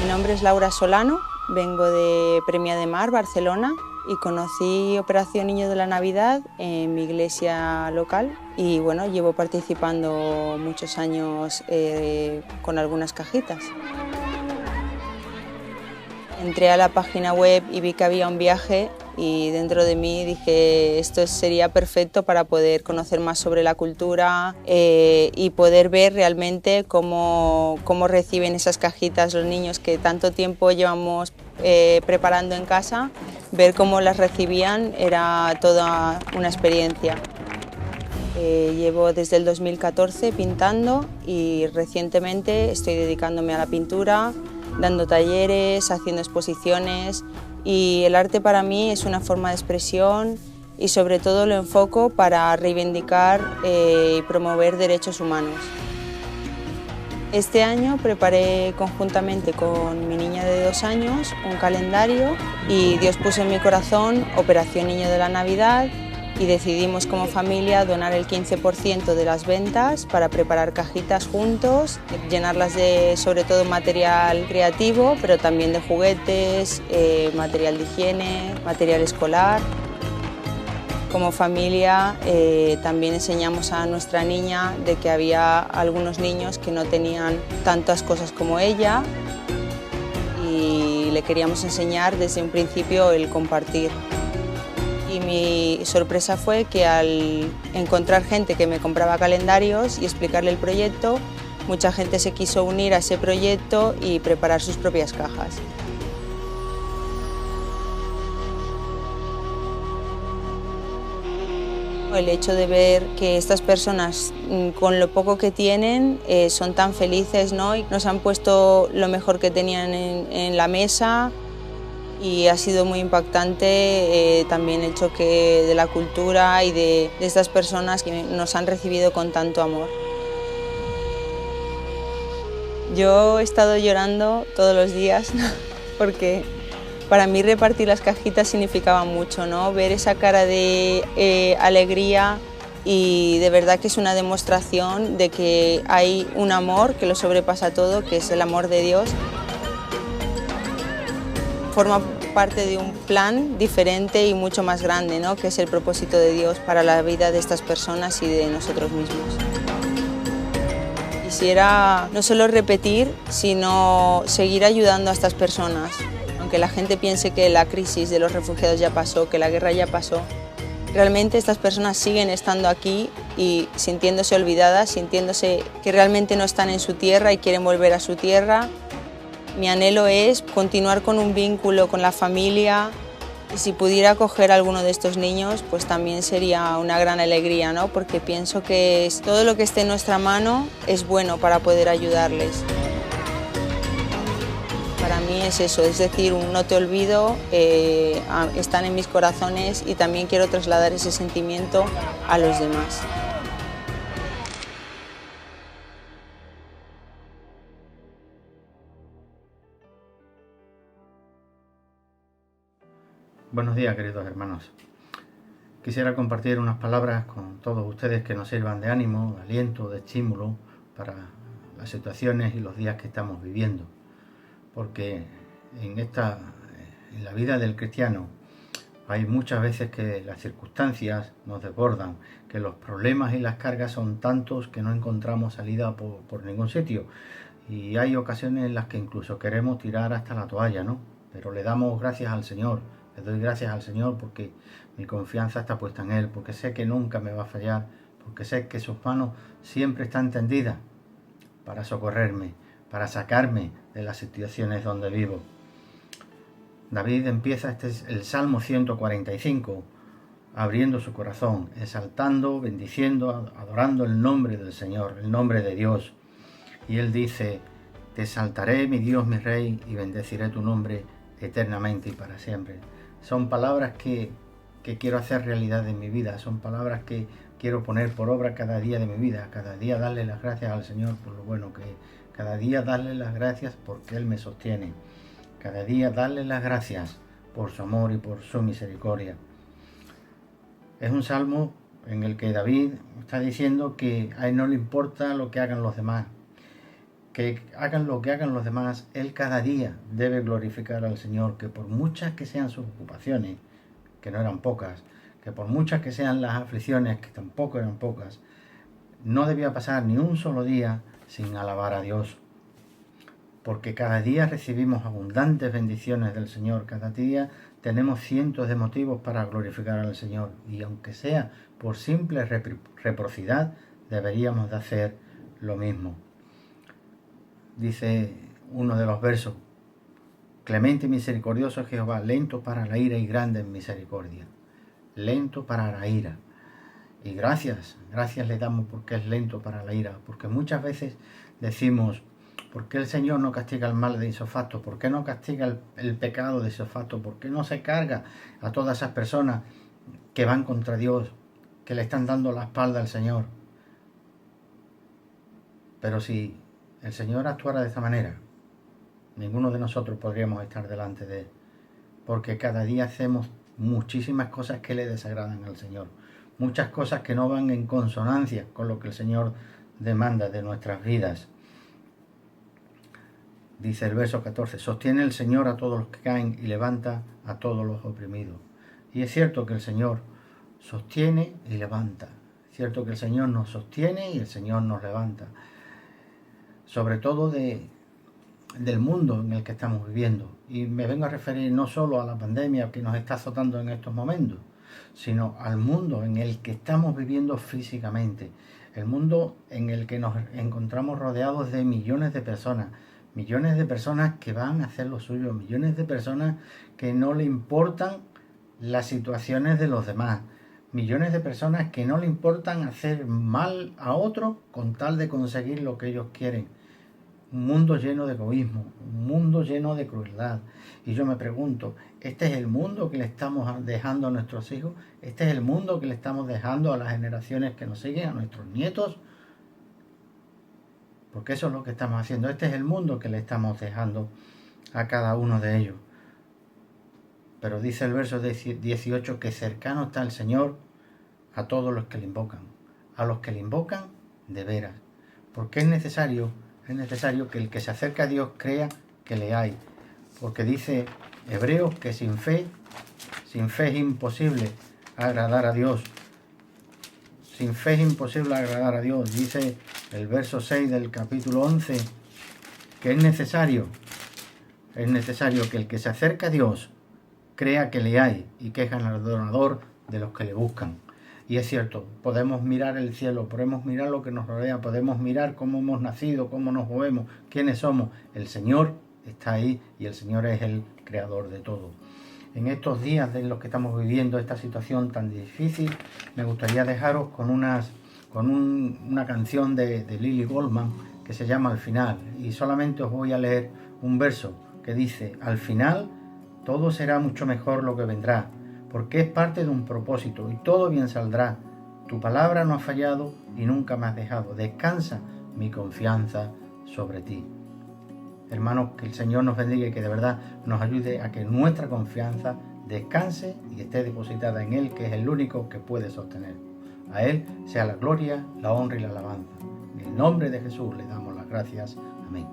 nombre es Laura Solano, vengo de Premià de Mar, Barcelona, y conocí Operación Niño de la Navidad en mi iglesia local y bueno, llevo participando muchos años con algunas cajitas. Entré a la página web y vi que había un viaje y dentro de mí dije esto sería perfecto para poder conocer más sobre la cultura y poder ver realmente cómo reciben esas cajitas los niños que tanto tiempo llevamos preparando en casa. Ver cómo las recibían era toda una experiencia. Llevo desde el 2014 pintando y recientemente estoy dedicándome a la pintura, dando talleres, haciendo exposiciones y el arte para mí es una forma de expresión y sobre todo lo enfoco para reivindicar y promover derechos humanos. Este año preparé conjuntamente con mi niña de 2 años un calendario y Dios puso en mi corazón Operación Niño de la Navidad y decidimos como familia donar el 15% de las ventas para preparar cajitas juntos, llenarlas de sobre todo material creativo, pero también de juguetes, material de higiene, material escolar. Como familia también enseñamos a nuestra niña de que había algunos niños que no tenían tantas cosas como ella y le queríamos enseñar desde un principio el compartir. Y mi sorpresa fue que al encontrar gente que me compraba calendarios y explicarle el proyecto, mucha gente se quiso unir a ese proyecto y preparar sus propias cajas. El hecho de ver que estas personas con lo poco que tienen son tan felices, ¿no? Y nos han puesto lo mejor que tenían en la mesa y ha sido muy impactante también el choque de la cultura y de estas personas que nos han recibido con tanto amor. Yo he estado llorando todos los días porque para mí repartir las cajitas significaba mucho, ¿no? Ver esa cara de alegría y de verdad que es una demostración de que hay un amor que lo sobrepasa todo, que es el amor de Dios. Forma parte de un plan diferente y mucho más grande, ¿no? Que es el propósito de Dios para la vida de estas personas y de nosotros mismos. Quisiera no solo repetir, sino seguir ayudando a estas personas. Aunque la gente piense que la crisis de los refugiados ya pasó, que la guerra ya pasó, realmente estas personas siguen estando aquí y sintiéndose olvidadas, sintiéndose que realmente no están en su tierra y quieren volver a su tierra. Mi anhelo es continuar con un vínculo con la familia y si pudiera acoger a alguno de estos niños, pues también sería una gran alegría, ¿no? Porque pienso que todo lo que esté en nuestra mano es bueno para poder ayudarles. Para mí es eso, es decir, un no te olvido, están en mis corazones y también quiero trasladar ese sentimiento a los demás. Buenos días, queridos hermanos. Quisiera compartir unas palabras con todos ustedes que nos sirvan de ánimo, de aliento, de estímulo para las situaciones y los días que estamos viviendo. Porque en la vida del cristiano hay muchas veces que las circunstancias nos desbordan, que los problemas y las cargas son tantos que no encontramos salida por ningún sitio. Y hay ocasiones en las que incluso queremos tirar hasta la toalla, ¿no? Pero le damos gracias al Señor. Le doy gracias al Señor porque mi confianza está puesta en Él, porque sé que nunca me va a fallar, porque sé que sus manos siempre están tendidas para socorrerme, para sacarme de las situaciones donde vivo. David empieza el Salmo 145, abriendo su corazón, exaltando, bendiciendo, adorando el nombre del Señor, el nombre de Dios. Y él dice: te exaltaré, mi Dios, mi Rey, y bendeciré tu nombre eternamente y para siempre. Son palabras que quiero hacer realidad en mi vida, son palabras que quiero poner por obra cada día de mi vida, cada día darle las gracias al Señor por lo bueno que es, cada día darle las gracias porque Él me sostiene, cada día darle las gracias por su amor y por su misericordia. Es un salmo en el que David está diciendo que a él no le importa lo que hagan los demás, que hagan lo que hagan los demás, él cada día debe glorificar al Señor, que por muchas que sean sus ocupaciones, que no eran pocas, que por muchas que sean las aflicciones, que tampoco eran pocas, no debía pasar ni un solo día sin alabar a Dios. Porque cada día recibimos abundantes bendiciones del Señor, cada día tenemos cientos de motivos para glorificar al Señor, y aunque sea por simple reciprocidad, deberíamos de hacer lo mismo. Dice uno de los versos: clemente y misericordioso es Jehová, lento para la ira y grande en misericordia. Lento para la ira. Y gracias le damos porque es lento para la ira, porque muchas veces decimos: ¿por qué el Señor no castiga el mal de isofacto? ¿Por qué no castiga el pecado de isofacto? ¿Por qué no se carga a todas esas personas que van contra Dios, que le están dando la espalda al Señor? Pero si el Señor actuara de esta manera, ninguno de nosotros podríamos estar delante de Él, porque cada día hacemos muchísimas cosas que le desagradan al Señor, muchas cosas que no van en consonancia con lo que el Señor demanda de nuestras vidas. Dice el verso 14: sostiene el Señor a todos los que caen y levanta a todos los oprimidos. Y es cierto que el Señor sostiene y levanta. Es cierto que el Señor nos sostiene y el Señor nos levanta. Sobre todo del mundo en el que estamos viviendo. Y me vengo a referir no solo a la pandemia que nos está azotando en estos momentos, sino al mundo en el que estamos viviendo físicamente. El mundo en el que nos encontramos rodeados de millones de personas que van a hacer lo suyo, millones de personas que no le importan las situaciones de los demás, millones de personas que no le importan hacer mal a otro con tal de conseguir lo que ellos quieren. Un mundo lleno de egoísmo, un mundo lleno de crueldad. Y yo me pregunto, ¿este es el mundo que le estamos dejando a nuestros hijos? ¿Este es el mundo que le estamos dejando a las generaciones que nos siguen, a nuestros nietos? Porque eso es lo que estamos haciendo. Este es el mundo que le estamos dejando a cada uno de ellos. Pero dice el verso 18 que cercano está el Señor a todos los que le invocan. A los que le invocan de veras. Porque es necesario que el que se acerca a Dios crea que le hay. Porque dice Hebreos que sin fe es imposible agradar a Dios. Sin fe es imposible agradar a Dios. Dice el verso 6 del capítulo 11 que es necesario que el que se acerca a Dios crea que le hay y que es galardonador de los que le buscan. Y es cierto, podemos mirar el cielo, podemos mirar lo que nos rodea, podemos mirar cómo hemos nacido, cómo nos movemos, quiénes somos. El Señor está ahí y el Señor es el creador de todo. En estos días en los que estamos viviendo esta situación tan difícil, me gustaría dejaros con una canción de Lily Goldman que se llama Al final. Y solamente os voy a leer un verso que dice: al final todo será mucho mejor lo que vendrá, porque es parte de un propósito y todo bien saldrá. Tu palabra no ha fallado y nunca me has dejado. Descansa mi confianza sobre ti. Hermanos, que el Señor nos bendiga y que de verdad nos ayude a que nuestra confianza descanse y esté depositada en Él, que es el único que puede sostener. A Él sea la gloria, la honra y la alabanza. En el nombre de Jesús le damos las gracias. Amén.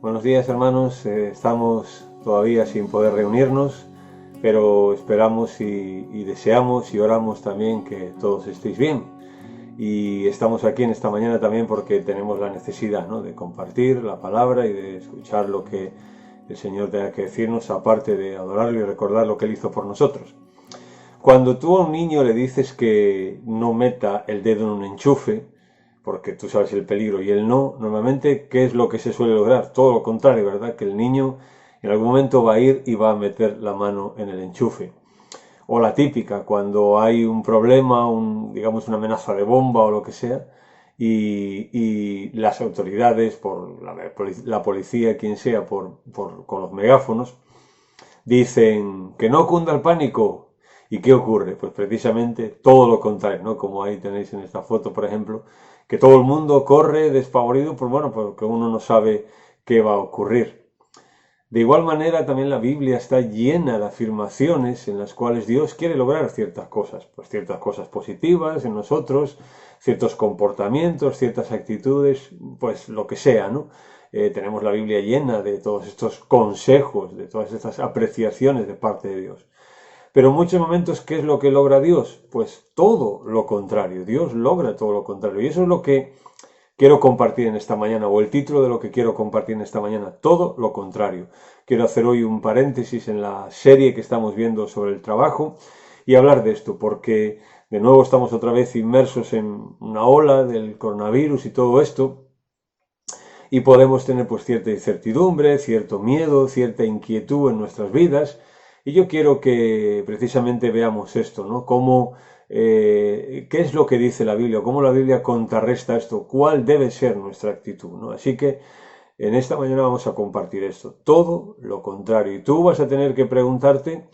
Buenos días, hermanos. Estamos todavía sin poder reunirnos, pero esperamos y deseamos y oramos también que todos estéis bien. Y estamos aquí en esta mañana también porque tenemos la necesidad, ¿no?, de compartir la palabra y de escuchar lo que el Señor tenga que decirnos, aparte de adorarlo y recordar lo que Él hizo por nosotros. Cuando tú a un niño le dices que no meta el dedo en un enchufe, porque tú sabes el peligro y él no, normalmente, ¿qué es lo que se suele lograr? Todo lo contrario, ¿verdad? Que el niño en algún momento va a ir y va a meter la mano en el enchufe. O la típica, cuando hay un problema, digamos una amenaza de bomba o lo que sea, y las autoridades, por la policía, quien sea, con los megáfonos, dicen que no cunda el pánico. ¿Y qué ocurre? Pues precisamente todo lo contrario, ¿no? Como ahí tenéis en esta foto, por ejemplo, que todo el mundo corre despavorido, pues bueno, porque uno no sabe qué va a ocurrir. De igual manera, también la Biblia está llena de afirmaciones en las cuales Dios quiere lograr ciertas cosas, pues ciertas cosas positivas en nosotros, ciertos comportamientos, ciertas actitudes, pues lo que sea, ¿no? Tenemos la Biblia llena de todos estos consejos, de todas estas apreciaciones de parte de Dios. Pero en muchos momentos, ¿qué es lo que logra Dios? Pues todo lo contrario. Dios logra todo lo contrario. Y eso es lo que quiero compartir en esta mañana, o el título de lo que quiero compartir en esta mañana, todo lo contrario. Quiero hacer hoy un paréntesis en la serie que estamos viendo sobre el trabajo y hablar de esto, porque de nuevo estamos otra vez inmersos en una ola del coronavirus y todo esto, y podemos tener pues cierta incertidumbre, cierto miedo, cierta inquietud en nuestras vidas. Y yo quiero que precisamente veamos esto, ¿no? ¿Qué es lo que dice la Biblia? ¿Cómo la Biblia contrarresta esto? ¿Cuál debe ser nuestra actitud, ¿no? Así que en esta mañana vamos a compartir esto. Todo lo contrario. Y tú vas a tener que preguntarte,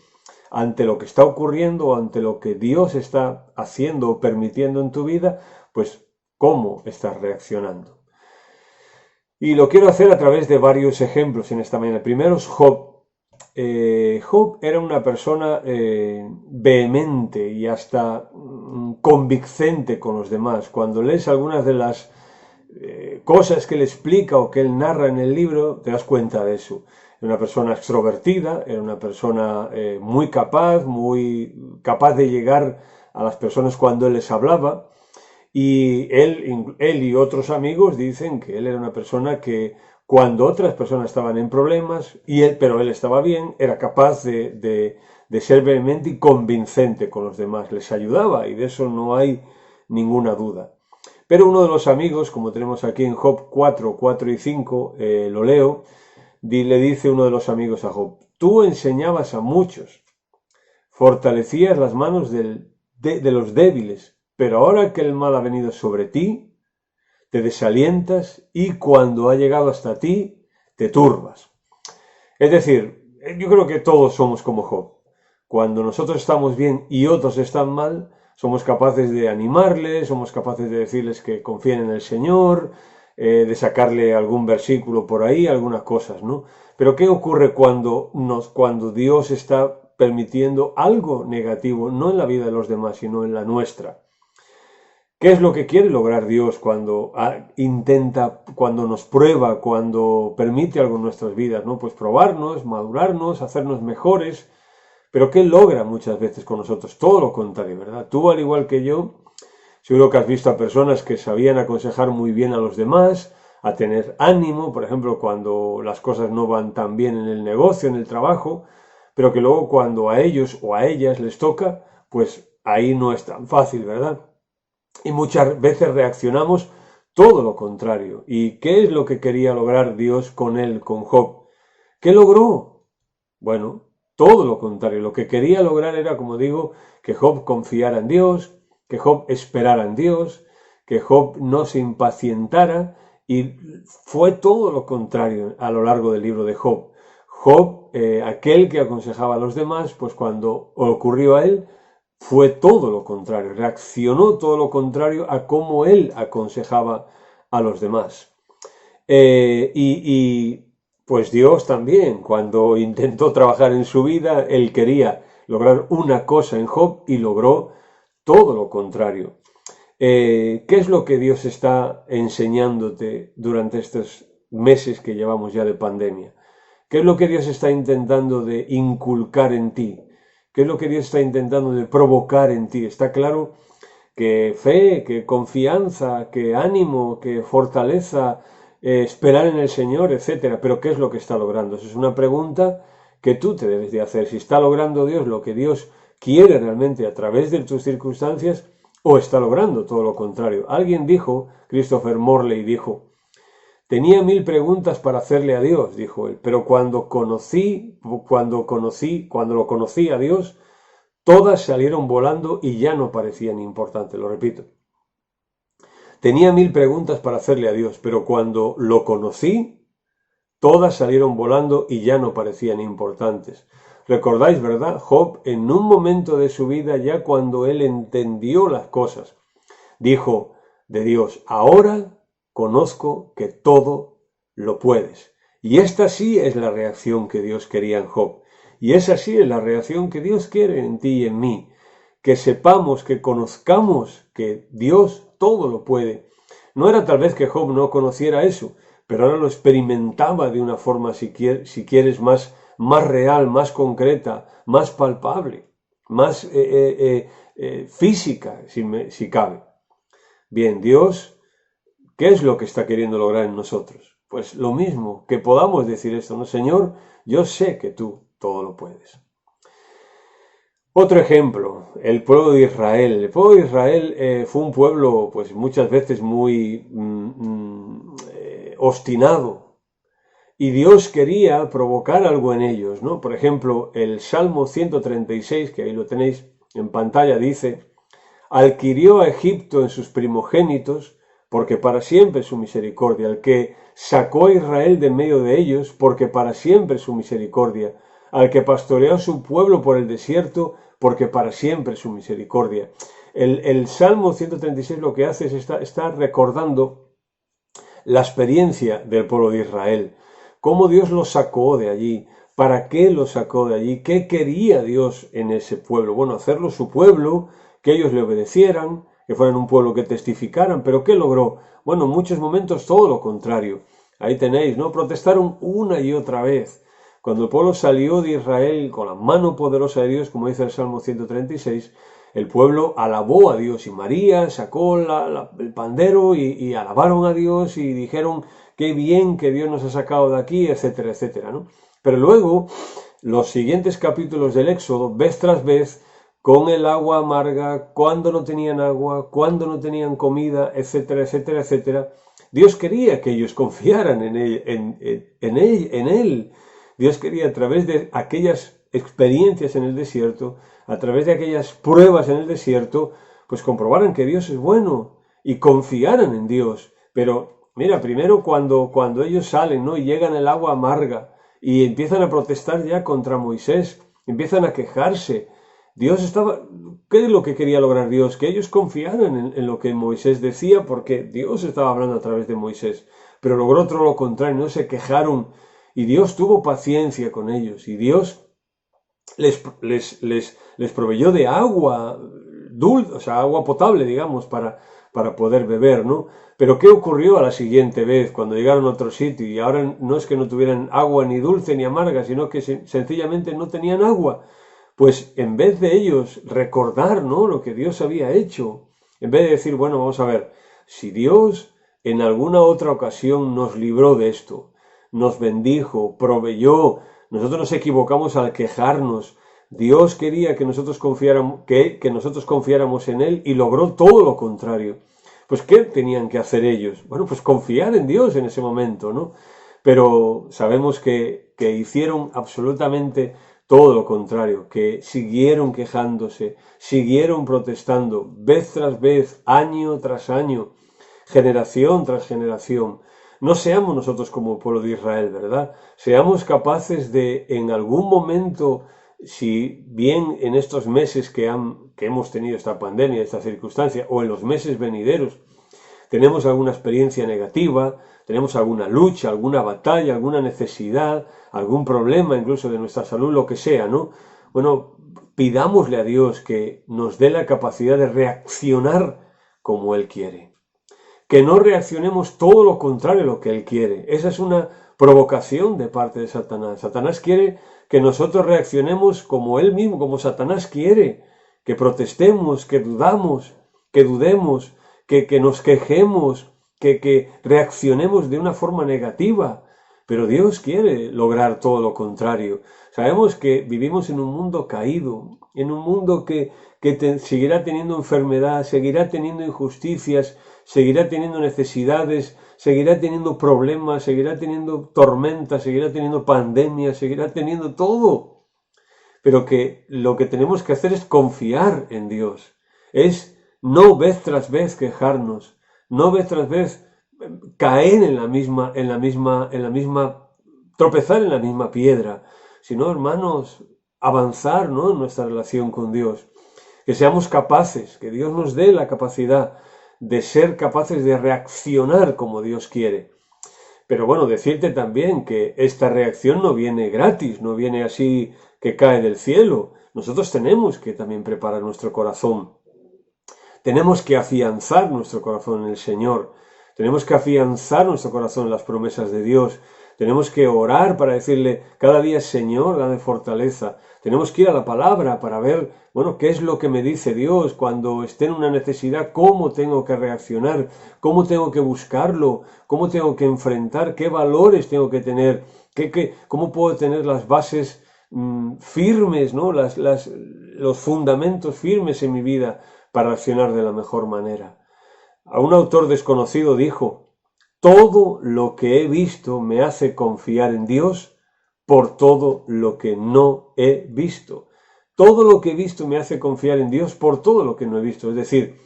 ante lo que está ocurriendo o ante lo que Dios está haciendo o permitiendo en tu vida, pues ¿cómo estás reaccionando? Y lo quiero hacer a través de varios ejemplos en esta mañana. El primero es Job. Job era una persona vehemente y hasta convincente con los demás. Cuando lees algunas de las cosas que él explica o que él narra en el libro, te das cuenta de eso. Era una persona extrovertida, era una persona muy capaz de llegar a las personas cuando él les hablaba. Y él y otros amigos dicen que él era una persona que cuando otras personas estaban en problemas, pero él estaba bien, era capaz de ser vehemente y convincente con los demás, les ayudaba y de eso no hay ninguna duda. Pero uno de los amigos, como tenemos aquí en Job 4 y 5, lo leo, le dice uno de los amigos a Job: tú enseñabas a muchos, fortalecías las manos de los débiles, pero ahora que el mal ha venido sobre ti, te desalientas y cuando ha llegado hasta ti, te turbas. Es decir, yo creo que todos somos como Job. Cuando nosotros estamos bien y otros están mal, somos capaces de animarles, somos capaces de decirles que confíen en el Señor, de sacarle algún versículo por ahí, algunas cosas, ¿no? Pero ¿qué ocurre cuando Dios está permitiendo algo negativo, no en la vida de los demás, sino en la nuestra? ¿Qué es lo que quiere lograr Dios cuando cuando nos prueba, cuando permite algo en nuestras vidas, ¿no? Pues probarnos, madurarnos, hacernos mejores. Pero ¿qué logra muchas veces con nosotros? Todo lo contrario, ¿verdad? Tú, al igual que yo, seguro que has visto a personas que sabían aconsejar muy bien a los demás, a tener ánimo, por ejemplo, cuando las cosas no van tan bien en el negocio, en el trabajo, pero que luego cuando a ellos o a ellas les toca, pues ahí no es tan fácil, ¿verdad? Y muchas veces reaccionamos todo lo contrario. ¿Y qué es lo que quería lograr Dios con Job? ¿Qué logró? Bueno, todo lo contrario. Lo que quería lograr era, como digo, que Job confiara en Dios, que Job esperara en Dios, que Job no se impacientara, y fue todo lo contrario a lo largo del libro de Job. Job, aquel que aconsejaba a los demás, pues cuando ocurrió a él, fue todo lo contrario, reaccionó todo lo contrario a cómo él aconsejaba a los demás. Pues Dios también, cuando intentó trabajar en su vida, él quería lograr una cosa en Job y logró todo lo contrario. ¿Qué es lo que Dios está enseñándote durante meses que llevamos ya de pandemia? ¿Qué es lo que Dios está intentando de inculcar en ti? ¿Qué es lo que Dios está intentando de provocar en ti? Está claro que fe, que confianza, que ánimo, que fortaleza, esperar en el Señor, etcétera. Pero ¿qué es lo que está logrando? Esa es una pregunta que tú te debes de hacer. Si está logrando Dios lo que Dios quiere realmente a través de tus circunstancias, o está logrando todo lo contrario. Alguien dijo, Christopher Morley dijo, tenía 1000 preguntas para hacerle a Dios, dijo él, pero cuando lo conocí a Dios, todas salieron volando y ya no parecían importantes. Lo repito. Tenía 1000 preguntas para hacerle a Dios, pero cuando lo conocí, todas salieron volando y ya no parecían importantes. ¿Recordáis, verdad? Job, en un momento de su vida, ya cuando él entendió las cosas, dijo de Dios, ahora conozco que todo lo puedes. Y esta sí es la reacción que Dios quería en Job. Y esa sí es la reacción que Dios quiere en ti y en mí. Que sepamos, que conozcamos que Dios todo lo puede. No era tal vez que Job no conociera eso, pero ahora lo experimentaba de una forma, si quieres, más real, más concreta, más palpable, más física, si cabe. Bien, Dios, ¿qué es lo que está queriendo lograr en nosotros? Pues lo mismo, que podamos decir esto, ¿no? Señor, yo sé que tú todo lo puedes. Otro ejemplo, el pueblo de Israel. El pueblo de Israel fue un pueblo, pues muchas veces muy obstinado. Y Dios quería provocar algo en ellos, ¿no? Por ejemplo, el Salmo 136, que ahí lo tenéis en pantalla, dice, adquirió a Egipto en sus primogénitos, porque para siempre es su misericordia. Al que sacó a Israel de medio de ellos, porque para siempre es su misericordia. Al que pastoreó a su pueblo por el desierto, porque para siempre es su misericordia. El Salmo 136 lo que hace es está recordando la experiencia del pueblo de Israel, cómo Dios los sacó de allí, para qué los sacó de allí, qué quería Dios en ese pueblo. Bueno, hacerlo su pueblo, que ellos le obedecieran, que fueran un pueblo que testificaran, pero ¿qué logró? Bueno, en muchos momentos todo lo contrario. Ahí tenéis, ¿no? Protestaron una y otra vez. Cuando el pueblo salió de Israel con la mano poderosa de Dios, como dice el Salmo 136, el pueblo alabó a Dios y María sacó el pandero y alabaron a Dios y dijeron qué bien que Dios nos ha sacado de aquí, etcétera, etcétera, ¿no? Pero luego, los siguientes capítulos del Éxodo, vez tras vez, con el agua amarga, cuando no tenían agua, cuando no tenían comida, etcétera, etcétera, etcétera, Dios quería que ellos confiaran en Él. Dios quería, a través de aquellas experiencias en el desierto, a través de aquellas pruebas en el desierto, pues comprobaran que Dios es bueno y confiaran en Dios. Pero mira, primero cuando ellos salen, ¿no? Y llegan al agua amarga y empiezan a protestar ya contra Moisés, empiezan a quejarse. ¿Qué es lo que quería lograr Dios? Que ellos confiaran en lo que Moisés decía, porque Dios estaba hablando a través de Moisés. Pero logró todo lo contrario, no se quejaron. Y Dios tuvo paciencia con ellos. Y Dios les proveyó de agua dulce, o sea, agua potable, digamos, para poder beber, ¿no? Pero ¿qué ocurrió a la siguiente vez cuando llegaron a otro sitio? Y ahora no es que no tuvieran agua ni dulce ni amarga, sino que sencillamente no tenían agua. Pues en vez de ellos recordar, ¿no?, lo que Dios había hecho, en vez de decir, bueno, vamos a ver, si Dios en alguna otra ocasión nos libró de esto, nos bendijo, proveyó, nosotros nos equivocamos al quejarnos, Dios quería que nosotros confiáramos en Él y logró todo lo contrario. Pues ¿qué tenían que hacer ellos? Bueno, pues confiar en Dios en ese momento, ¿no? Pero sabemos que hicieron absolutamente todo lo contrario, que siguieron quejándose, siguieron protestando, vez tras vez, año tras año, generación tras generación. No seamos nosotros como el pueblo de Israel, ¿verdad? Seamos capaces de, en algún momento, si bien en estos meses que hemos tenido esta pandemia, esta circunstancia, o en los meses venideros, tenemos alguna experiencia negativa, tenemos alguna lucha, alguna batalla, alguna necesidad, algún problema incluso de nuestra salud, lo que sea, ¿no? Bueno, pidámosle a Dios que nos dé la capacidad de reaccionar como Él quiere. que no reaccionemos todo lo contrario a lo que Él quiere. Esa es una provocación de parte de Satanás. Satanás quiere que nosotros reaccionemos como Él mismo, como Satanás quiere, que protestemos, que dudemos, que nos quejemos, que reaccionemos de una forma negativa. Pero Dios quiere lograr todo lo contrario. Sabemos que vivimos en un mundo caído, en un mundo que seguirá teniendo enfermedad, seguirá teniendo injusticias, seguirá teniendo necesidades, seguirá teniendo problemas, seguirá teniendo tormentas, seguirá teniendo pandemias, seguirá teniendo todo. Pero que lo que tenemos que hacer es confiar en Dios. Es no vez tras vez quejarnos, no vez tras vez caer tropezar en la misma piedra, sino, hermanos, avanzar, ¿no?, en nuestra relación con Dios. Que seamos capaces, que Dios nos dé la capacidad de ser capaces de reaccionar como Dios quiere. Pero bueno, decirte también que esta reacción no viene gratis, no viene así que cae del cielo. Nosotros tenemos que también preparar nuestro corazón. Tenemos que afianzar nuestro corazón en el Señor. Tenemos que afianzar nuestro corazón en las promesas de Dios. Tenemos que orar para decirle cada día, Señor, dame fortaleza. Tenemos que ir a la palabra para ver, bueno, qué es lo que me dice Dios cuando esté en una necesidad, cómo tengo que reaccionar, cómo tengo que buscarlo, cómo tengo que enfrentar, qué valores tengo que tener, cómo puedo tener las bases firmes, ¿no?, los fundamentos firmes en mi vida para reaccionar de la mejor manera. A un autor desconocido dijo: todo lo que he visto me hace confiar en Dios por todo lo que no he visto. Todo lo que he visto me hace confiar en Dios por todo lo que no he visto. Es decir,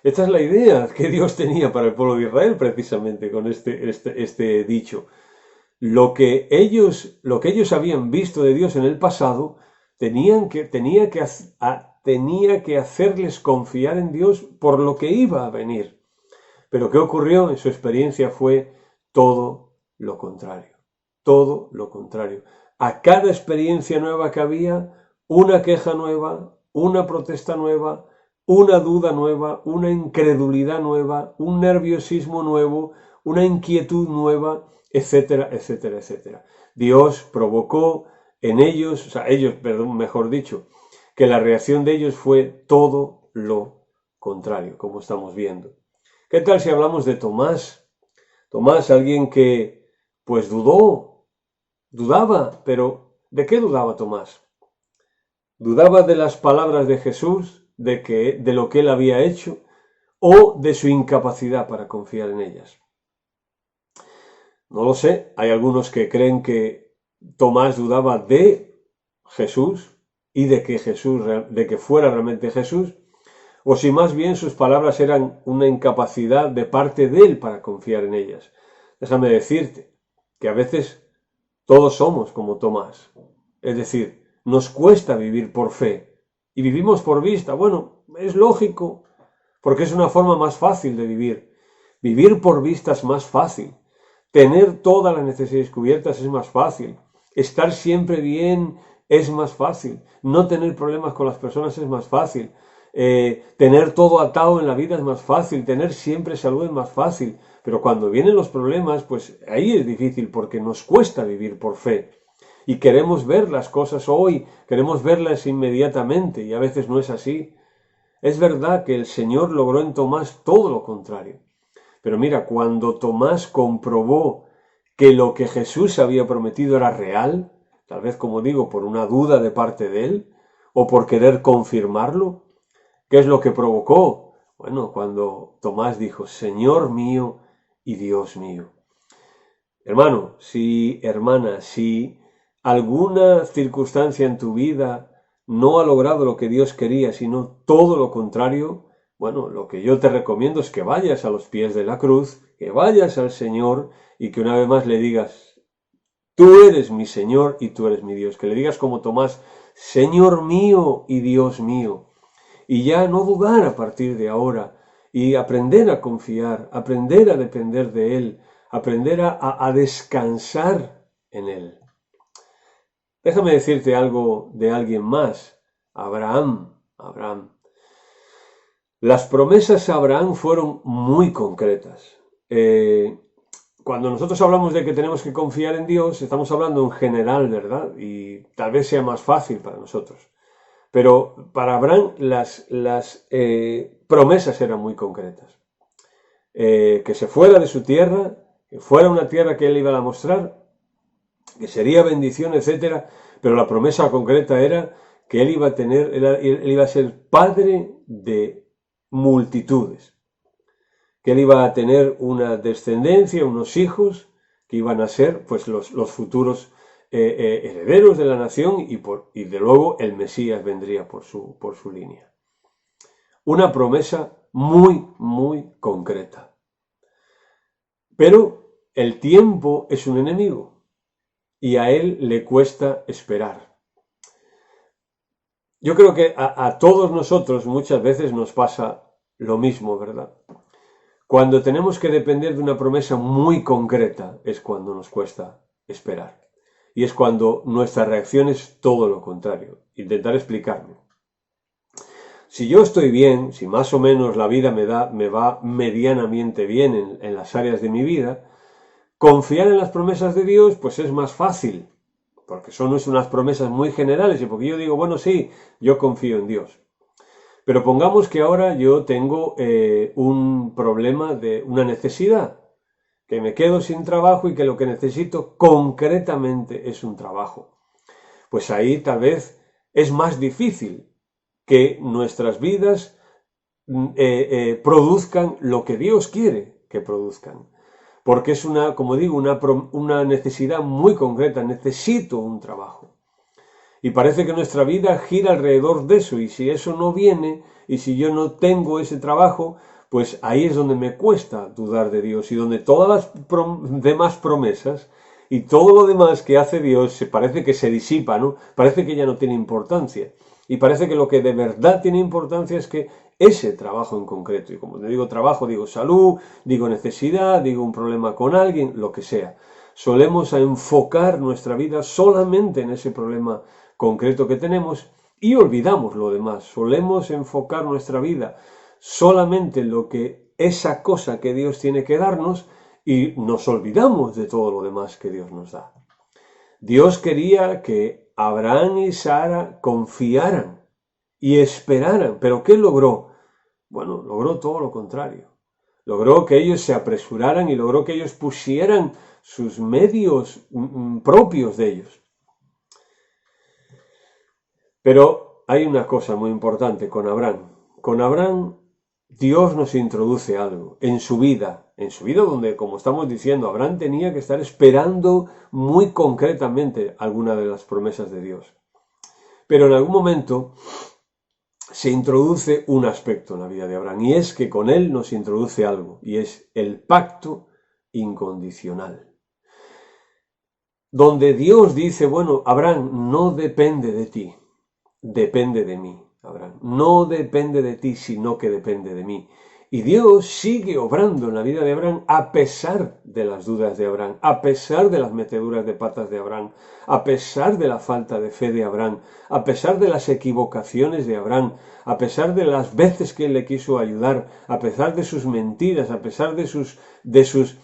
esta es la idea que Dios tenía para el pueblo de Israel precisamente con este dicho. Lo que ellos habían visto de Dios en el pasado tenía que hacerles confiar en Dios por lo que iba a venir. Pero ¿qué ocurrió? En su experiencia fue todo lo contrario. Todo lo contrario. A cada experiencia nueva que había, una queja nueva, una protesta nueva, una duda nueva, una incredulidad nueva, un nerviosismo nuevo, una inquietud nueva, etcétera, etcétera, etcétera. Dios provocó en ellos, mejor dicho, que la reacción de ellos fue todo lo contrario, como estamos viendo. ¿Qué tal si hablamos de Tomás? Tomás, alguien que pues dudaba, pero ¿de qué dudaba Tomás? ¿Dudaba de las palabras de Jesús, de lo que él había hecho, o de su incapacidad para confiar en ellas? No lo sé, hay algunos que creen que Tomás dudaba de Jesús y de que fuera realmente Jesús, o si más bien sus palabras eran una incapacidad de parte de él para confiar en ellas. Déjame decirte que a veces todos somos como Tomás. Es decir, nos cuesta vivir por fe y vivimos por vista. Bueno, es lógico, porque es una forma más fácil de vivir. Vivir por vista es más fácil. Tener todas las necesidades cubiertas es más fácil. Estar siempre bien es más fácil. No tener problemas con las personas es más fácil. Tener todo atado en la vida es más fácil, tener siempre salud es más fácil, pero cuando vienen los problemas, pues ahí es difícil porque nos cuesta vivir por fe y queremos ver las cosas hoy, queremos verlas inmediatamente y a veces no es así. Es verdad que el Señor logró en Tomás todo lo contrario, pero mira, cuando Tomás comprobó que lo que Jesús había prometido era real, tal vez como digo, por una duda de parte de él o por querer confirmarlo, ¿qué es lo que provocó? Bueno, cuando Tomás dijo, Señor mío y Dios mío. Hermano, hermana, si alguna circunstancia en tu vida no ha logrado lo que Dios quería, sino todo lo contrario, bueno, lo que yo te recomiendo es que vayas a los pies de la cruz, que vayas al Señor y que una vez más le digas, tú eres mi Señor y tú eres mi Dios. Que le digas como Tomás, Señor mío y Dios mío. Y ya no dudar a partir de ahora y aprender a confiar, aprender a depender de Él, aprender a descansar en Él. Déjame decirte algo de alguien más, Abraham. Las promesas a Abraham fueron muy concretas. Cuando nosotros hablamos de que tenemos que confiar en Dios, estamos hablando en general, ¿verdad? Y tal vez sea más fácil para nosotros. Pero para Abraham las promesas eran muy concretas. Que se fuera de su tierra, que fuera una tierra que él iba a mostrar, que sería bendición, etcétera. Pero la promesa concreta era que él iba a ser padre de multitudes, que él iba a tener una descendencia, unos hijos que iban a ser pues los futuros herederos de la nación y de luego el Mesías vendría por su línea. Una promesa muy, muy concreta. Pero el tiempo es un enemigo y a él le cuesta esperar. Yo creo que a todos nosotros muchas veces nos pasa lo mismo, ¿verdad? Cuando tenemos que depender de una promesa muy concreta es cuando nos cuesta esperar. Y es cuando nuestra reacción es todo lo contrario. Intentar explicarme. Si yo estoy bien, si más o menos la vida me va medianamente bien en las áreas de mi vida, confiar en las promesas de Dios pues es más fácil. Porque son unas promesas muy generales y porque yo digo, bueno, sí, yo confío en Dios. Pero pongamos que ahora yo tengo un problema de una necesidad, que me quedo sin trabajo y que lo que necesito concretamente es un trabajo. Pues ahí tal vez es más difícil que nuestras vidas produzcan lo que Dios quiere que produzcan. Porque es como digo, una necesidad muy concreta, necesito un trabajo. Y parece que nuestra vida gira alrededor de eso, y si eso no viene, y si yo no tengo ese trabajo, pues ahí es donde me cuesta dudar de Dios, y donde todas las demás promesas y todo lo demás que hace Dios parece que se disipa, ¿no? Parece que ya no tiene importancia. Y parece que lo que de verdad tiene importancia es que ese trabajo en concreto, y como te digo trabajo, digo salud, digo necesidad, digo un problema con alguien, lo que sea. Solemos enfocar nuestra vida solamente en ese problema concreto que tenemos y olvidamos lo demás. Solemos enfocar nuestra vida solamente en lo que esa cosa que Dios tiene que darnos y nos olvidamos de todo lo demás que Dios nos da. Dios quería que Abraham y Sara confiaran y esperaran, pero ¿qué logró? Bueno, logró todo lo contrario. Logró que ellos se apresuraran y logró que ellos pusieran sus medios propios de ellos. Pero hay una cosa muy importante con Abraham. Con Abraham, Dios nos introduce algo en su vida donde, como estamos diciendo, Abraham tenía que estar esperando muy concretamente alguna de las promesas de Dios. Pero en algún momento se introduce un aspecto en la vida de Abraham, y es que con él nos introduce algo, y es el pacto incondicional. Donde Dios dice, bueno, Abraham, no depende de ti, depende de mí, Abraham. No depende de ti, sino que depende de mí. Y Dios sigue obrando en la vida de Abraham a pesar de las dudas de Abraham, a pesar de las meteduras de patas de Abraham, a pesar de la falta de fe de Abraham, a pesar de las equivocaciones de Abraham, a pesar de las veces que él le quiso ayudar, a pesar de sus mentiras, a pesar de sus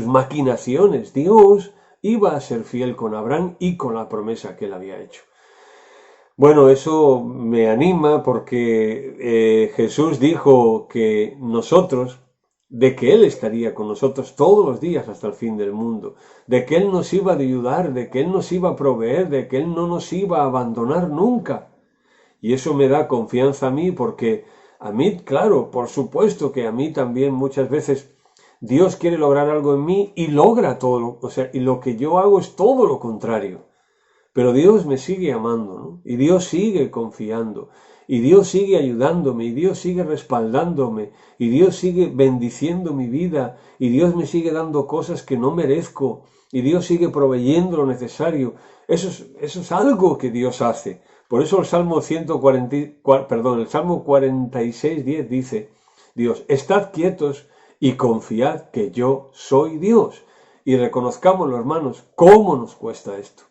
maquinaciones. Dios iba a ser fiel con Abraham y con la promesa que él había hecho. Bueno, eso me anima porque Jesús dijo que nosotros, de que Él estaría con nosotros todos los días hasta el fin del mundo, de que Él nos iba a ayudar, de que Él nos iba a proveer, de que Él no nos iba a abandonar nunca. Y eso me da confianza a mí porque a mí, claro, por supuesto que a mí también muchas veces Dios quiere lograr algo en mí y logra todo, y lo que yo hago es todo lo contrario. Pero Dios me sigue amando, ¿no? Y Dios sigue confiando, y Dios sigue ayudándome, y Dios sigue respaldándome, y Dios sigue bendiciendo mi vida, y Dios me sigue dando cosas que no merezco, y Dios sigue proveyendo lo necesario. Eso es algo que Dios hace. Por eso el Salmo 46:10 dice, Dios, estad quietos y confiad que yo soy Dios. Y reconozcámoslo, hermanos, cómo nos cuesta esto.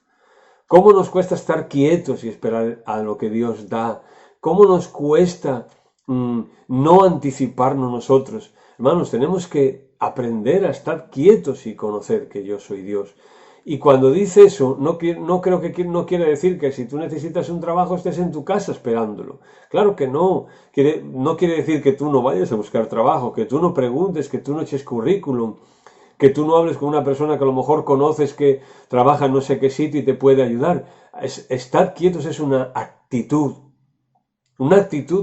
¿Cómo nos cuesta estar quietos y esperar a lo que Dios da? ¿Cómo nos cuesta no anticiparnos nosotros. Hermanos, tenemos que aprender a estar quietos y conocer que yo soy Dios. Y cuando dice eso, no quiere decir que si tú necesitas un trabajo estés en tu casa esperándolo. Claro que no. No quiere decir que tú no vayas a buscar trabajo, que tú no preguntes, que tú no eches currículum, que tú no hables con una persona que a lo mejor conoces que trabaja en no sé qué sitio y te puede ayudar. Estar quietos es una actitud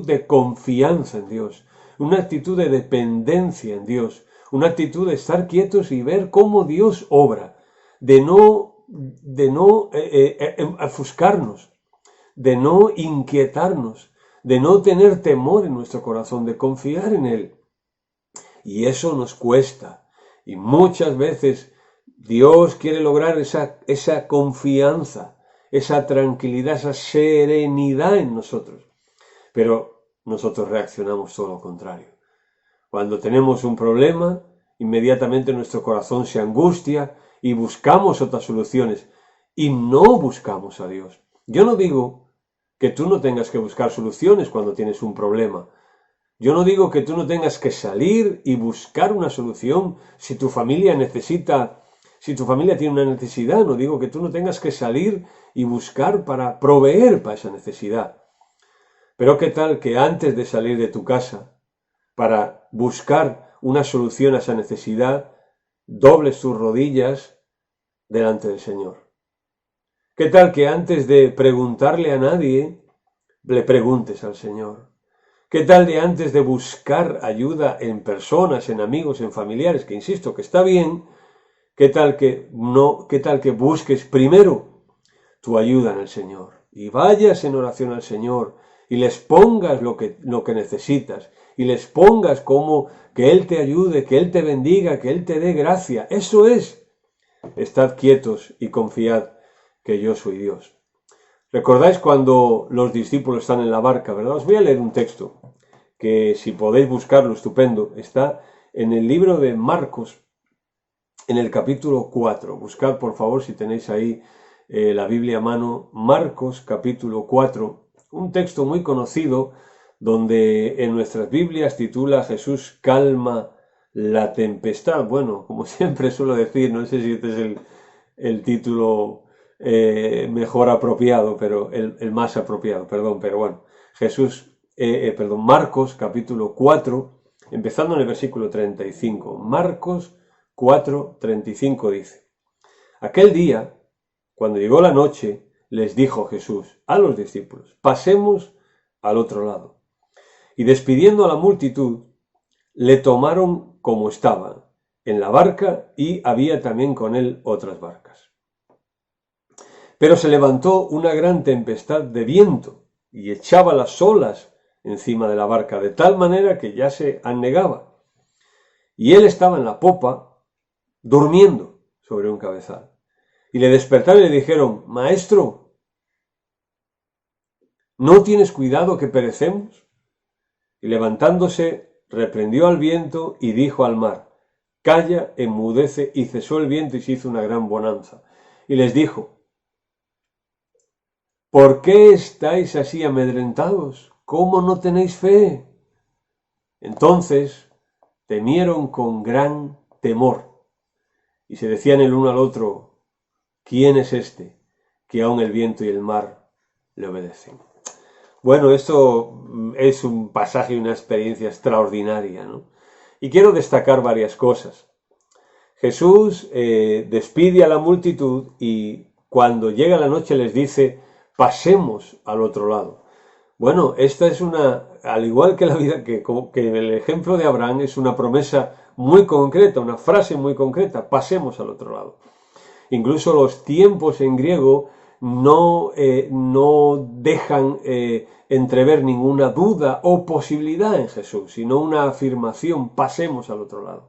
de confianza en Dios, una actitud de dependencia en Dios, una actitud de estar quietos y ver cómo Dios obra, de no ofuscarnos, de no inquietarnos, de no tener temor en nuestro corazón, de confiar en Él. Y eso nos cuesta. Y muchas veces Dios quiere lograr esa confianza, esa tranquilidad, esa serenidad en nosotros. Pero nosotros reaccionamos todo lo contrario. Cuando tenemos un problema, inmediatamente nuestro corazón se angustia y buscamos otras soluciones y no buscamos a Dios. Yo no digo que tú no tengas que buscar soluciones cuando tienes un problema. Yo no digo que tú no tengas que salir y buscar una solución si tu familia tiene una necesidad. No digo que tú no tengas que salir y buscar para proveer para esa necesidad. Pero ¿qué tal que antes de salir de tu casa para buscar una solución a esa necesidad, dobles tus rodillas delante del Señor? ¿Qué tal que antes de preguntarle a nadie, le preguntes al Señor? ¿Qué tal de antes de buscar ayuda en personas, en amigos, en familiares, que insisto que está bien, qué tal que busques primero tu ayuda en el Señor y vayas en oración al Señor y les pongas lo que necesitas y les pongas como que Él te ayude, que Él te bendiga, que Él te dé gracia? Eso es, estad quietos y confiad que yo soy Dios. ¿Recordáis cuando los discípulos están en la barca, verdad? Os voy a leer un texto que, si podéis buscarlo, estupendo, está en el libro de Marcos, en el capítulo 4. Buscad, por favor, si tenéis ahí la Biblia a mano, Marcos capítulo 4, un texto muy conocido donde en nuestras Biblias titula Jesús calma la tempestad. Bueno, como siempre suelo decir, no sé si este es el título mejor apropiado, pero el más apropiado, pero bueno, Marcos capítulo 4, empezando en el versículo 35. Marcos 4, 35 dice: Aquel día, cuando llegó la noche, les dijo Jesús a los discípulos: pasemos al otro lado. Y despidiendo a la multitud, le tomaron como estaba, en la barca, y había también con él otras barcas. Pero se levantó una gran tempestad de viento y echaba las olas encima de la barca, de tal manera que ya se anegaba. Y él estaba en la popa, durmiendo sobre un cabezal. Y le despertaron y le dijeron: Maestro, ¿no tienes cuidado que perecemos? Y levantándose, reprendió al viento y dijo al mar: Calla, enmudece. Y cesó el viento y se hizo una gran bonanza. Y les dijo: ¿por qué estáis así amedrentados? ¿Cómo no tenéis fe? Entonces temieron con gran temor y se decían el uno al otro: ¿quién es este que aun el viento y el mar le obedecen? Bueno, esto es un pasaje y una experiencia extraordinaria, ¿no? Y quiero destacar varias cosas. Jesús despide a la multitud y cuando llega la noche les dice: pasemos al otro lado. Bueno, esta es al igual que la vida, que el ejemplo de Abraham, es una promesa muy concreta, una frase muy concreta: pasemos al otro lado. Incluso los tiempos en griego no dejan entrever ninguna duda o posibilidad en Jesús, sino una afirmación: pasemos al otro lado.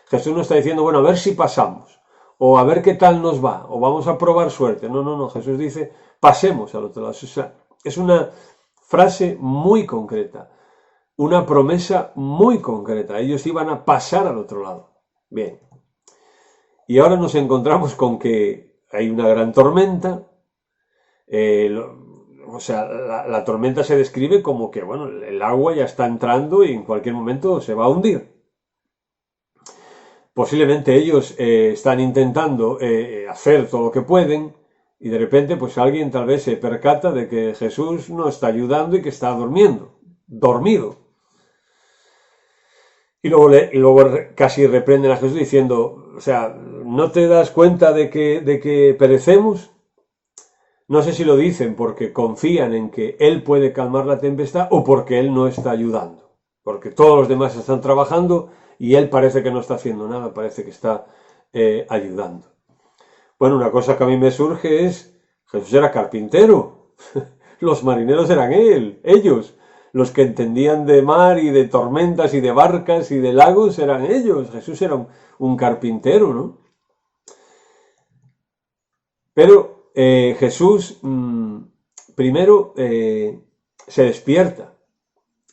Jesús no está diciendo: bueno, a ver si pasamos, o a ver qué tal nos va, o vamos a probar suerte. No. Jesús dice: pasemos al otro lado. O sea, es una frase muy concreta, una promesa muy concreta. Ellos iban a pasar al otro lado. Bien. Y ahora nos encontramos con que hay una gran tormenta, o sea, la tormenta se describe como que, bueno, el agua ya está entrando y en cualquier momento se va a hundir. Posiblemente ellos están intentando hacer todo lo que pueden y de repente pues alguien tal vez se percata de que Jesús no está ayudando y que está dormido. Y luego casi reprenden a Jesús diciendo, o sea, ¿no te das cuenta de que perecemos? No sé si lo dicen porque confían en que Él puede calmar la tempestad o porque Él no está ayudando. Porque todos los demás están trabajando y Él parece que no está haciendo nada, parece que está ayudando. Bueno, una cosa que a mí me surge es, Jesús era carpintero, los marineros eran ellos. Los que entendían de mar y de tormentas y de barcas y de lagos eran ellos. Jesús era un carpintero, ¿no? Pero Jesús primero se despierta.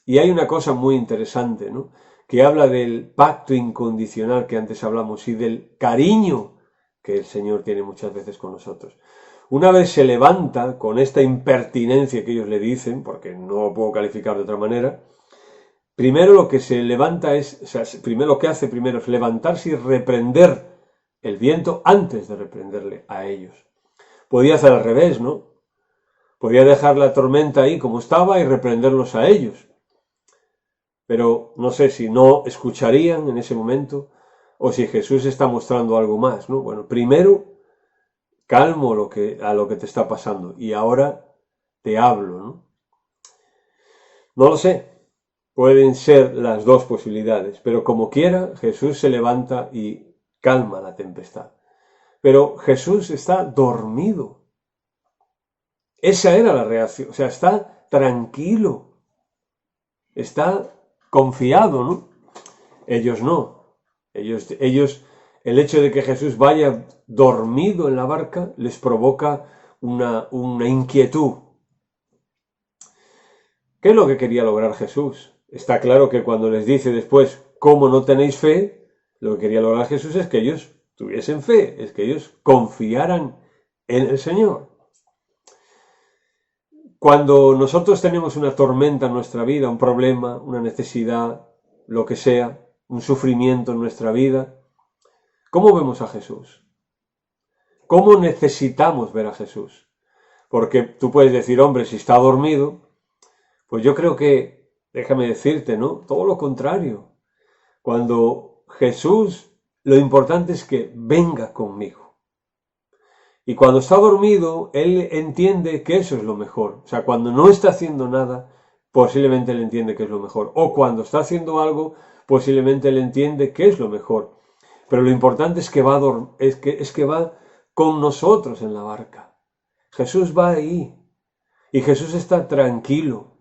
Y hay una cosa muy interesante, ¿no? Que habla del pacto incondicional que antes hablamos y del cariño que el Señor tiene muchas veces con nosotros. Una vez se levanta con esta impertinencia que ellos le dicen, porque no lo puedo calificar de otra manera, primero lo que se levanta es, o sea, primero lo que hace primero es levantarse y reprender el viento antes de reprenderle a ellos. Podía hacer al revés, ¿no? Podía dejar la tormenta ahí como estaba y reprenderlos a ellos. Pero no sé si no escucharían en ese momento o si Jesús está mostrando algo más, ¿no? Bueno, primero calmo a lo que te está pasando y ahora te hablo, ¿no? No lo sé, pueden ser las dos posibilidades, pero como quiera, Jesús se levanta y calma la tempestad. Pero Jesús está dormido. Esa era la reacción, o sea, está tranquilo, está confiado, ¿no? Ellos no, ellos el hecho de que Jesús vaya dormido en la barca les provoca una inquietud. ¿Qué es lo que quería lograr Jesús? Está claro que cuando les dice después, ¿cómo no tenéis fe? Lo que quería lograr Jesús es que ellos tuviesen fe, es que ellos confiaran en el Señor. Cuando nosotros tenemos una tormenta en nuestra vida, un problema, una necesidad, lo que sea, un sufrimiento en nuestra vida, ¿cómo vemos a Jesús? ¿Cómo necesitamos ver a Jesús? Porque tú puedes decir, hombre, si está dormido, pues yo creo que, déjame decirte, ¿no? Todo lo contrario. Cuando Jesús, lo importante es que venga conmigo. Y cuando está dormido, Él entiende que eso es lo mejor. O sea, cuando no está haciendo nada, posiblemente Él entiende que es lo mejor. O cuando está haciendo algo, posiblemente Él entiende que es lo mejor. Pero lo importante es que va con nosotros en la barca. Jesús va ahí. Y Jesús está tranquilo.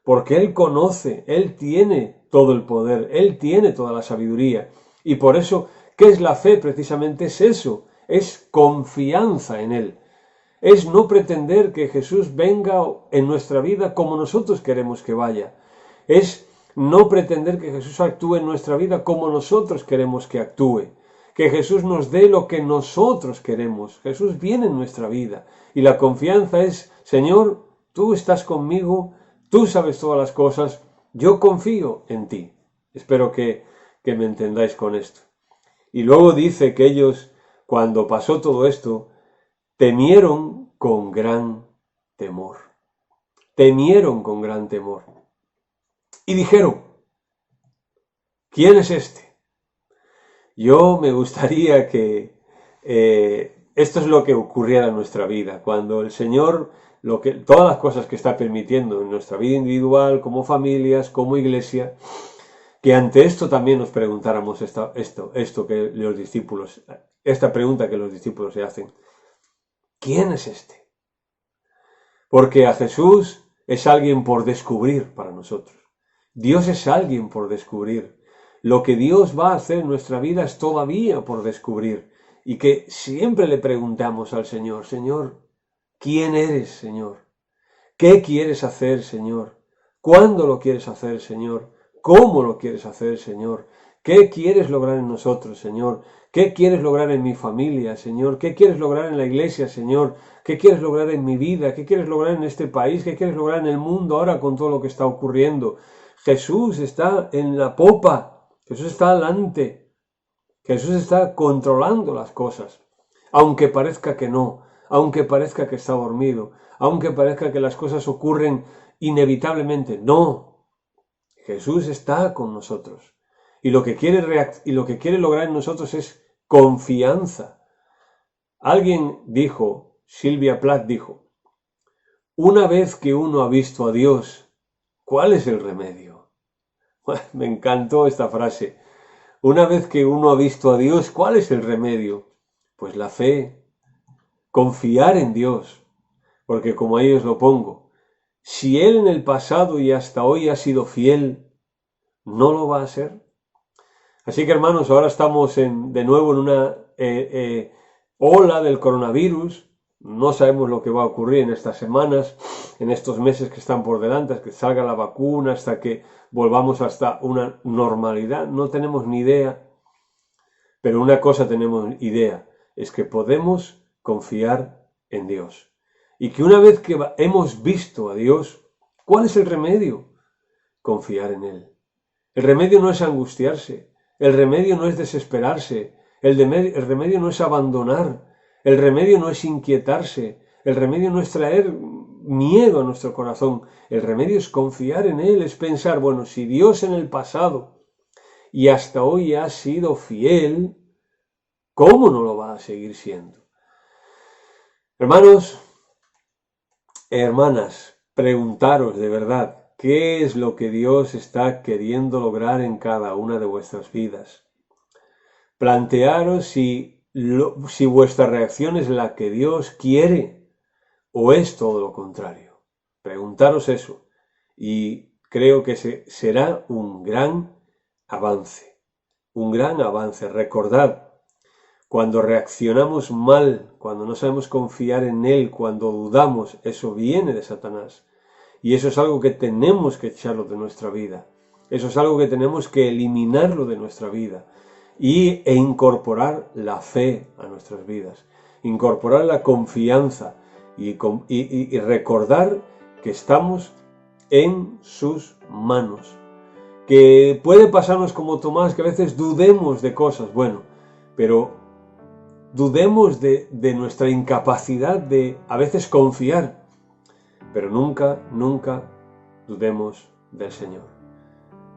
Porque Él conoce, Él tiene todo el poder, Él tiene toda la sabiduría. Y por eso, ¿qué es la fe? Precisamente es eso. Es confianza en Él. Es no pretender que Jesús venga en nuestra vida como nosotros queremos que vaya. Es no pretender que Jesús actúe en nuestra vida como nosotros queremos que actúe. Que Jesús nos dé lo que nosotros queremos. Jesús viene en nuestra vida. Y la confianza es, Señor, tú estás conmigo, tú sabes todas las cosas, yo confío en ti. Espero que me entendáis con esto. Y luego dice que ellos, cuando pasó todo esto, temieron con gran temor. Temieron con gran temor. Y dijeron, ¿quién es este? Yo me gustaría que esto es lo que ocurriera en nuestra vida. Cuando el Señor, todas las cosas que está permitiendo en nuestra vida individual, como familias, como iglesia, que ante esto también nos preguntáramos esto que los discípulos, esta pregunta que los discípulos se hacen. ¿Quién es este? Porque a Jesús es alguien por descubrir para nosotros. Dios es alguien por descubrir. Lo que Dios va a hacer en nuestra vida es todavía por descubrir. Y que siempre le preguntamos al Señor, Señor, ¿quién eres, Señor? ¿Qué quieres hacer, Señor? ¿Cuándo lo quieres hacer, Señor? ¿Cómo lo quieres hacer, Señor? ¿Qué quieres lograr en nosotros, Señor? ¿Qué quieres lograr en mi familia, Señor? ¿Qué quieres lograr en la iglesia, Señor? ¿Qué quieres lograr en mi vida? ¿Qué quieres lograr en este país? ¿Qué quieres lograr en el mundo ahora con todo lo que está ocurriendo? Jesús está en la popa, Jesús está adelante, Jesús está controlando las cosas, aunque parezca que no, aunque parezca que está dormido, aunque parezca que las cosas ocurren inevitablemente. No, Jesús está con nosotros y lo que quiere lograr en nosotros es confianza. Alguien dijo, Sylvia Plath dijo, una vez que uno ha visto a Dios, ¿cuál es el remedio? Me encantó esta frase. Una vez que uno ha visto a Dios, ¿cuál es el remedio? Pues la fe, confiar en Dios, porque como ahí os lo pongo, si Él en el pasado y hasta hoy ha sido fiel, ¿no lo va a ser? Así que hermanos, ahora estamos de nuevo en una ola del coronavirus. No sabemos lo que va a ocurrir en estas semanas, en estos meses que están por delante, hasta que salga la vacuna, hasta que volvamos hasta una normalidad. No tenemos ni idea, pero una cosa tenemos idea, es que podemos confiar en Dios. Y que una vez que hemos visto a Dios, ¿cuál es el remedio? Confiar en Él. El remedio no es angustiarse, el remedio no es desesperarse, el remedio no es abandonar, el remedio no es inquietarse, el remedio no es traer miedo a nuestro corazón, el remedio es confiar en Él, es pensar, bueno, si Dios en el pasado y hasta hoy ha sido fiel, ¿cómo no lo va a seguir siendo? Hermanos, hermanas, preguntaros de verdad, ¿qué es lo que Dios está queriendo lograr en cada una de vuestras vidas? Plantearos si vuestra reacción es la que Dios quiere o es todo lo contrario. Preguntaros eso y creo que será un gran avance. Un gran avance. Recordad, cuando reaccionamos mal, cuando no sabemos confiar en Él, cuando dudamos, eso viene de Satanás. Y eso es algo que tenemos que echarlo de nuestra vida. Eso es algo que tenemos que eliminarlo de nuestra vida. E incorporar la fe a nuestras vidas. Incorporar la confianza y recordar que estamos en sus manos. Que puede pasarnos como Tomás, que a veces dudemos de cosas, bueno, pero dudemos de nuestra incapacidad de a veces confiar, pero nunca, nunca dudemos del Señor.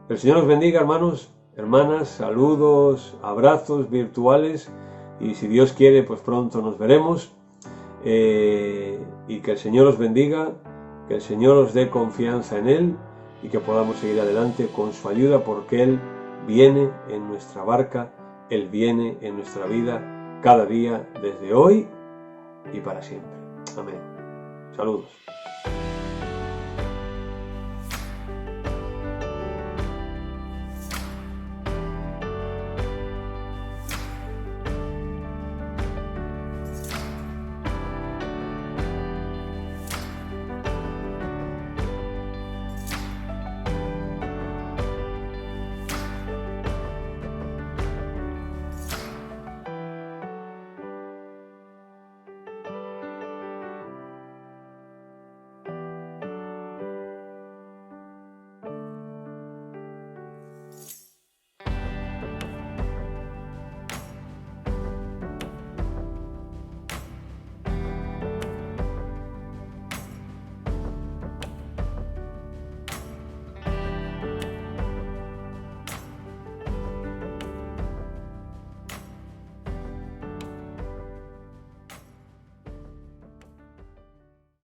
El Señor os bendiga, hermanos, hermanas, saludos, abrazos virtuales y si Dios quiere, pues pronto nos veremos y que el Señor os bendiga, que el Señor os dé confianza en Él y que podamos seguir adelante con su ayuda porque Él viene en nuestra barca, Él viene en nuestra vida cada día desde hoy y para siempre. Amén. Saludos.